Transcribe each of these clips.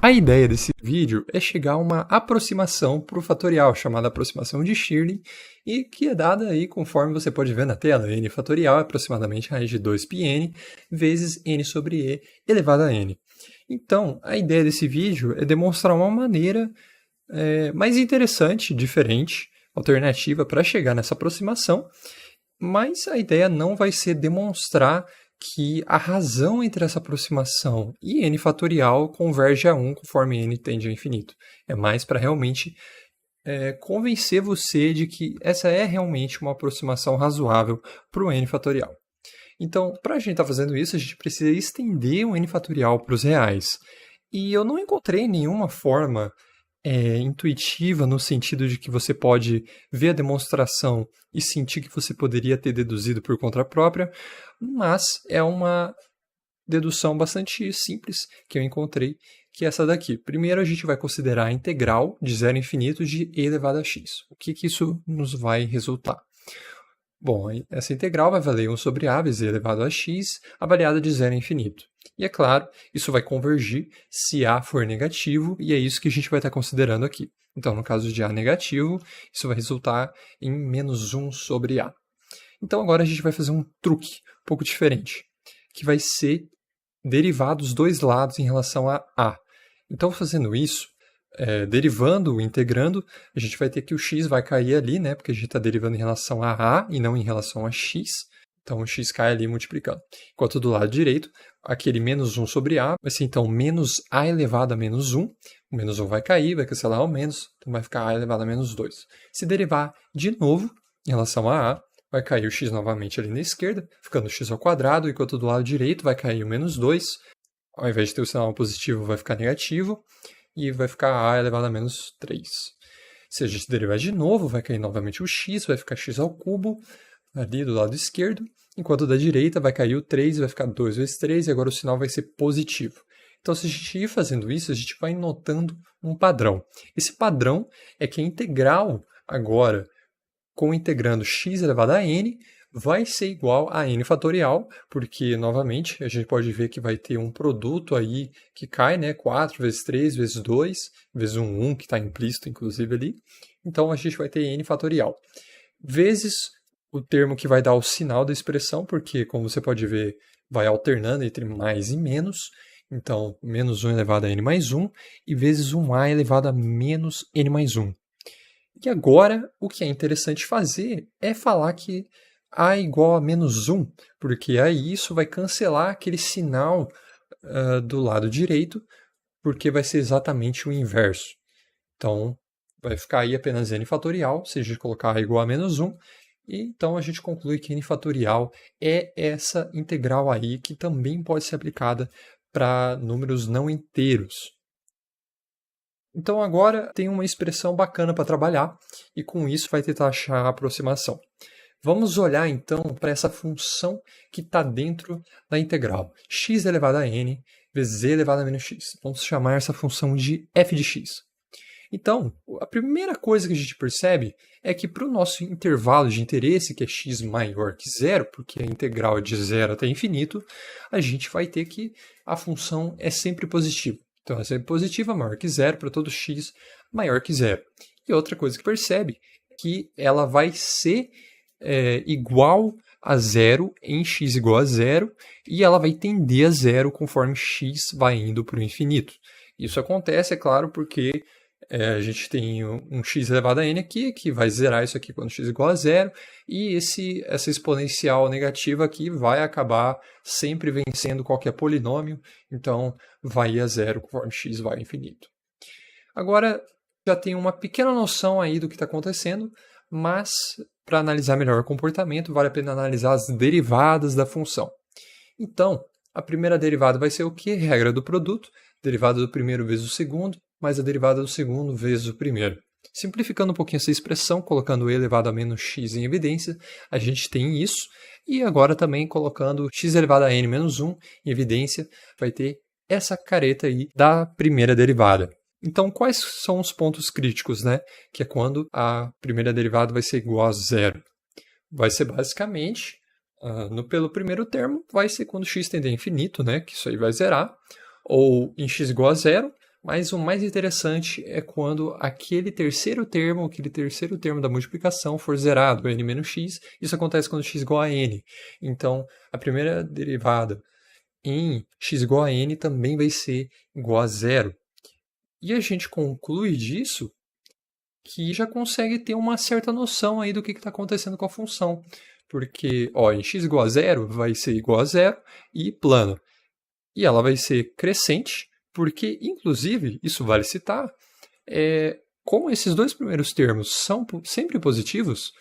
A ideia desse vídeo é chegar a uma aproximação para o fatorial, chamada aproximação de Stirling, e que é dada aí conforme você pode ver na tela. N fatorial é aproximadamente a raiz de 2πn vezes n sobre e elevado a n. Então, a ideia desse vídeo é demonstrar uma maneira mais interessante, diferente, alternativa para chegar nessa aproximação, mas a ideia não vai ser demonstrar que a razão entre essa aproximação e n fatorial converge a 1 conforme n tende ao infinito. É mais para realmente convencer você de que essa é realmente uma aproximação razoável para o n fatorial. Então, para a gente estar fazendo isso, a gente precisa estender o n fatorial para os reais. E eu não encontrei nenhuma forma intuitiva no sentido de que você pode ver a demonstração e sentir que você poderia ter deduzido por conta própria, mas é uma dedução bastante simples que eu encontrei, que é essa daqui. Primeiro a gente vai considerar a integral de 0 a infinito de e elevado a x. O que isso nos vai resultar? Bom, essa integral vai valer 1 sobre a vezes e elevado a x, avaliada de 0 a infinito. E é claro, isso vai convergir se a for negativo, e é isso que a gente vai estar considerando aqui. Então, no caso de a negativo, isso vai resultar em menos 1 sobre a. Então, agora a gente vai fazer um truque um pouco diferente, que vai ser derivar dos dois lados em relação a a. Então, fazendo isso, derivando, integrando, a gente vai ter que o x vai cair ali, né? Porque a gente está derivando em relação a e não em relação a x. Então, o x cai ali multiplicando. Enquanto do lado direito, aquele menos 1 sobre a vai ser, então, menos a elevado a menos 1. O menos 1 vai cair, vai cancelar o menos, então vai ficar a elevado a menos 2. Se derivar de novo em relação a vai cair o x novamente ali na esquerda, ficando x ao quadrado, enquanto do lado direito vai cair o menos 2. Ao invés de ter o sinal positivo, vai ficar negativo, e vai ficar a elevado a menos 3. Se a gente derivar de novo, vai cair novamente o x, vai ficar x ao cubo, ali do lado esquerdo, enquanto da direita vai cair o 3, vai ficar 2 vezes 3, e agora o sinal vai ser positivo. Então, se a gente ir fazendo isso, a gente vai notando um padrão. Esse padrão é que a integral agora, com integrando x elevado a n, vai ser igual a n fatorial, porque, novamente, a gente pode ver que vai ter um produto aí que cai, né? 4 vezes 3 vezes 2, vezes 1 que está implícito, inclusive, ali. Então, a gente vai ter n fatorial. Vezes o termo que vai dar o sinal da expressão, porque, como você pode ver, vai alternando entre mais e menos. Então, menos 1 elevado a n mais 1, e vezes 1a elevado a menos n mais 1. E agora, o que é interessante fazer é falar que a igual a menos 1, porque aí isso vai cancelar aquele sinal do lado direito, porque vai ser exatamente o inverso. Então, vai ficar aí apenas n fatorial, se a gente colocar a igual a menos 1, e então a gente conclui que n fatorial é essa integral aí que também pode ser aplicada para números não inteiros. Então agora tem uma expressão bacana para trabalhar e com isso vai tentar achar a aproximação. Vamos olhar então para essa função que está dentro da integral. X elevado a n vezes e elevado a menos x. Vamos chamar essa função de f de x. Então, a primeira coisa que a gente percebe é que para o nosso intervalo de interesse, que é x maior que zero, porque a integral é de zero até infinito, a gente vai ter que a função é sempre positiva. Então, é sempre positiva, maior que zero, para todo x maior que zero. E outra coisa que percebe é que ela vai ser igual a zero em x igual a zero, e ela vai tender a zero conforme x vai indo para o infinito. Isso acontece, é claro, porque a gente tem um x elevado a n aqui, que vai zerar isso aqui quando x é igual a zero, e essa exponencial negativa aqui vai acabar sempre vencendo qualquer polinômio, então vai ir a zero conforme x vai ao infinito. Agora, já tem uma pequena noção aí do que está acontecendo, mas para analisar melhor o comportamento, vale a pena analisar as derivadas da função. Então, a primeira derivada vai ser o quê? Regra do produto, derivada do primeiro vezes o segundo, mais a derivada do segundo vezes o primeiro. Simplificando um pouquinho essa expressão, colocando e elevado a menos x em evidência, a gente tem isso. E agora também colocando x elevado a n menos 1 em evidência, vai ter essa careta aí da primeira derivada. Então, quais são os pontos críticos, né? Que é quando a primeira derivada vai ser igual a zero. Vai ser basicamente, pelo primeiro termo, vai ser quando x tender a infinito, né? Que isso aí vai zerar. Ou em x igual a zero, Mas o mais interessante é quando aquele terceiro termo da multiplicação for zerado, n menos x. Isso acontece quando x igual a n. Então, a primeira derivada em x igual a n também vai ser igual a zero. E a gente conclui disso que já consegue ter uma certa noção aí do que está acontecendo com a função. Porque, em x igual a zero vai ser igual a zero e plano. E ela vai ser crescente, porque, inclusive, isso vale citar, como esses dois primeiros termos são sempre positivos,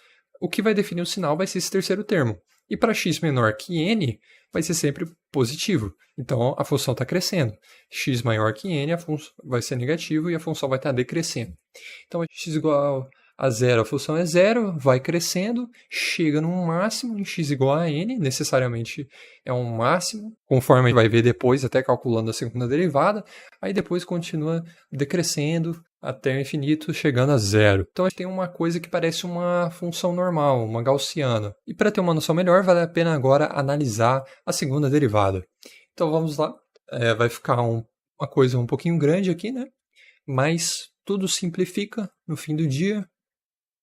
o que vai definir o sinal vai ser esse terceiro termo. E para x menor que n, vai ser sempre positivo. Então, a função está crescendo. X maior que n, a função vai ser negativo e a função vai estar decrescendo. Então, x igual a zero, a função é zero, vai crescendo, chega num máximo em x igual a n, necessariamente é um máximo, conforme a gente vai ver depois, até calculando a segunda derivada, aí depois continua decrescendo até o infinito, chegando a zero. Então a gente tem uma coisa que parece uma função normal, uma gaussiana. E para ter uma noção melhor, vale a pena agora analisar a segunda derivada. Então vamos lá, vai ficar uma coisa um pouquinho grande aqui, né? Mas tudo simplifica no fim do dia.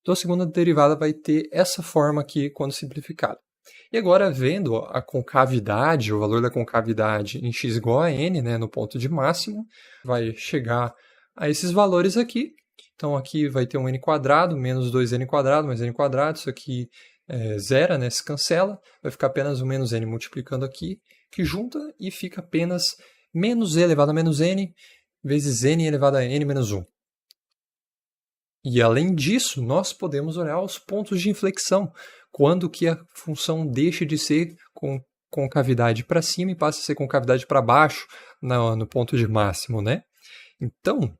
Então a segunda derivada vai ter essa forma aqui quando simplificada. E agora, vendo a concavidade, o valor da concavidade em x igual a n, né, no ponto de máximo, vai chegar a esses valores aqui. Então aqui vai ter um n quadrado, menos 2n quadrado, mais n quadrado, isso aqui zera, né, se cancela, vai ficar apenas o menos n multiplicando aqui, que junta e fica apenas menos e elevado a menos n, vezes n elevado a n menos 1. E além disso, nós podemos olhar os pontos de inflexão, quando que a função deixa de ser com concavidade para cima e passa a ser concavidade para baixo no ponto de máximo, né? Então,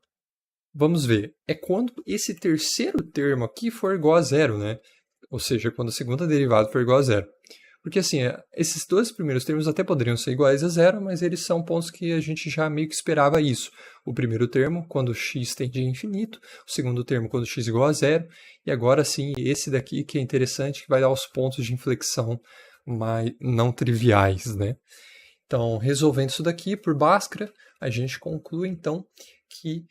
vamos ver, é quando esse terceiro termo aqui for igual a zero, né? Ou seja, quando a segunda derivada for igual a zero. Porque assim, esses dois primeiros termos até poderiam ser iguais a zero, mas eles são pontos que a gente já meio que esperava isso. O primeiro termo, quando x tende a infinito, o segundo termo, quando x igual a zero, e agora sim, esse daqui que é interessante, que vai dar os pontos de inflexão mais não triviais, né? Então, resolvendo isso daqui por Bhaskara, a gente conclui então que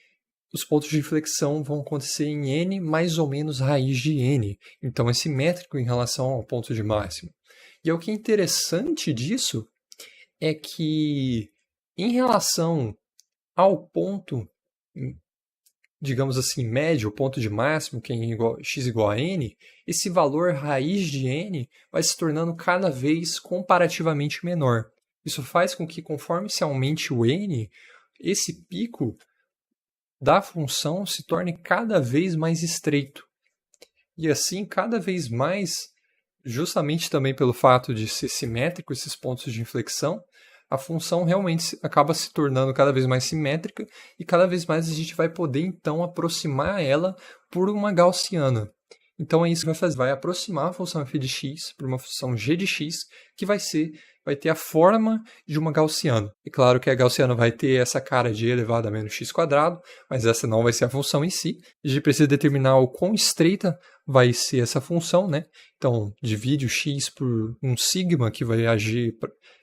os pontos de inflexão vão acontecer em n mais ou menos raiz de n. Então, é simétrico em relação ao ponto de máximo. E o que é interessante disso é que, em relação ao ponto, digamos assim, médio, o ponto de máximo, que é x igual a n, esse valor raiz de n vai se tornando cada vez comparativamente menor. Isso faz com que, conforme se aumente o n, esse pico da função se torne cada vez mais estreito. E assim, cada vez mais, justamente também pelo fato de ser simétrico esses pontos de inflexão, a função realmente acaba se tornando cada vez mais simétrica e cada vez mais a gente vai poder então aproximar ela por uma gaussiana. Então é isso que vai fazer, vai aproximar a função f de x por uma função g de x que vai ter a forma de uma gaussiana. E claro que a gaussiana vai ter essa cara de e elevado a menos x quadrado, mas essa não vai ser a função em si. A gente precisa determinar o quão estreita vai ser essa função, né? Então, divide o x por um sigma que vai agir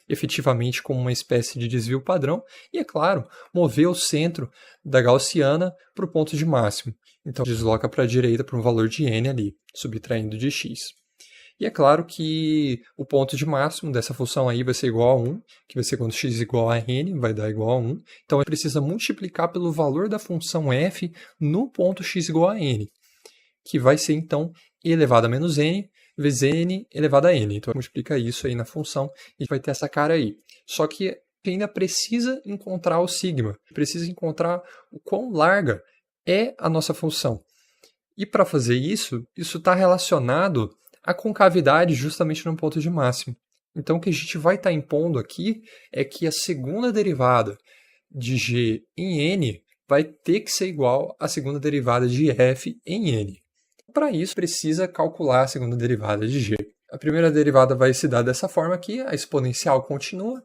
efetivamente como uma espécie de desvio padrão. E, é claro, mover o centro da gaussiana para o ponto de máximo. Então, desloca para a direita para um valor de n ali, subtraindo de x. E é claro que o ponto de máximo dessa função aí vai ser igual a 1, que vai ser quando x igual a n, vai dar igual a 1. Então, ele precisa multiplicar pelo valor da função f no ponto x igual a n, que vai ser, então, e elevado a menos n, vezes n elevado a n. Então, multiplica isso aí na função e vai ter essa cara aí. Só que ainda precisa encontrar o sigma, precisa encontrar o quão larga é a nossa função. E para fazer isso está relacionado à concavidade justamente no ponto de máximo. Então, o que a gente vai estar impondo aqui é que a segunda derivada de g em n vai ter que ser igual à segunda derivada de f em n. Para isso, precisa calcular a segunda derivada de g. A primeira derivada vai se dar dessa forma aqui, a exponencial continua,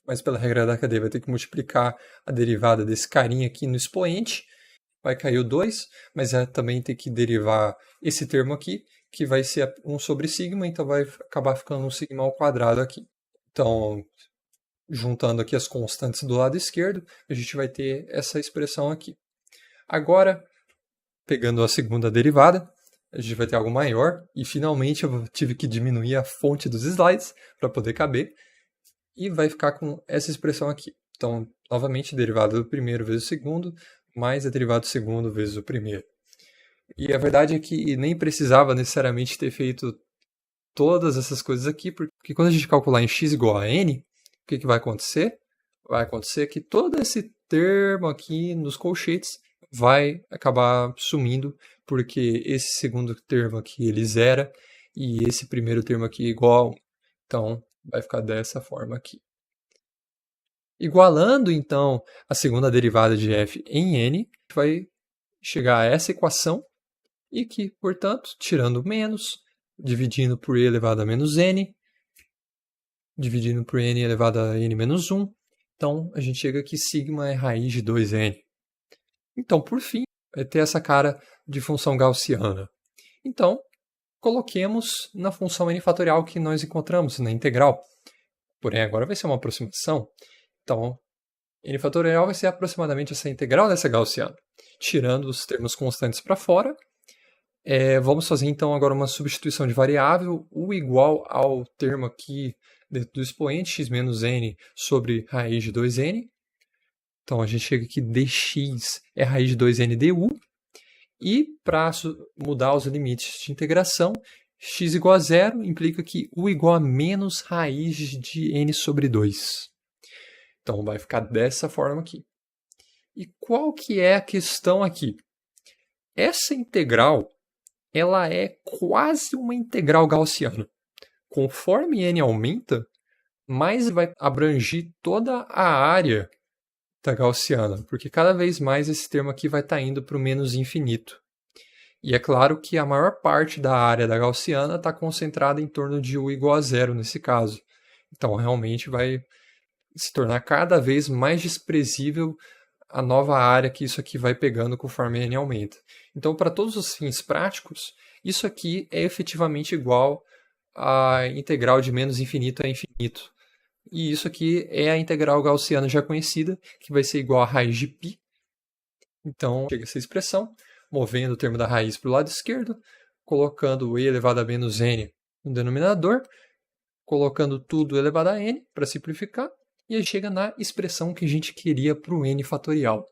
mas pela regra da cadeia vai ter que multiplicar a derivada desse carinha aqui no expoente, vai cair o 2, mas também tem que derivar esse termo aqui, que vai ser 1 sobre sigma, então vai acabar ficando um sigma ao quadrado aqui. Então, juntando aqui as constantes do lado esquerdo, a gente vai ter essa expressão aqui. Agora, pegando a segunda derivada, a gente vai ter algo maior, e finalmente eu tive que diminuir a fonte dos slides para poder caber, e vai ficar com essa expressão aqui. Então, novamente, derivada do primeiro vezes o segundo, mais a derivada do segundo vezes o primeiro. E a verdade é que nem precisava necessariamente ter feito todas essas coisas aqui, porque quando a gente calcular em x igual a n, o que vai acontecer? Vai acontecer que todo esse termo aqui nos colchetes vai acabar sumindo, porque esse segundo termo aqui ele zera, e esse primeiro termo aqui é igual a 1. Então, vai ficar dessa forma aqui. Igualando, então, a segunda derivada de f em n, a gente vai chegar a essa equação, e que, portanto, tirando menos, dividindo por e elevado a menos n, dividindo por n elevado a n menos 1, então a gente chega que sigma é raiz de 2n. Então, por fim, vai ter essa cara de função gaussiana. Então, coloquemos na função n fatorial que nós encontramos na integral. Porém, agora vai ser uma aproximação. Então, n fatorial vai ser aproximadamente essa integral dessa gaussiana. Tirando os termos constantes para fora, vamos fazer então agora uma substituição de variável, u igual ao termo aqui dentro do expoente, x menos n sobre raiz de 2n. Então, a gente chega aqui, dx é raiz de 2n du. E para mudar os limites de integração, x igual a 0 implica que u igual a menos raiz de n sobre 2. Então, vai ficar dessa forma aqui. E qual que é a questão aqui? Essa integral, ela é quase uma integral gaussiana. Conforme n aumenta, mais vai abranger toda a área da gaussiana, porque cada vez mais esse termo aqui vai estar indo para o menos infinito. E é claro que a maior parte da área da gaussiana está concentrada em torno de u igual a 0 nesse caso. Então, realmente vai se tornar cada vez mais desprezível a nova área que isso aqui vai pegando conforme n aumenta. Então, para todos os fins práticos, isso aqui é efetivamente igual à integral de menos infinito a infinito. E isso aqui é a integral gaussiana já conhecida, que vai ser igual a raiz de π. Então, chega essa expressão, movendo o termo da raiz para o lado esquerdo, colocando o e elevado a menos n no denominador, colocando tudo elevado a n para simplificar, e aí chega na expressão que a gente queria para o n fatorial.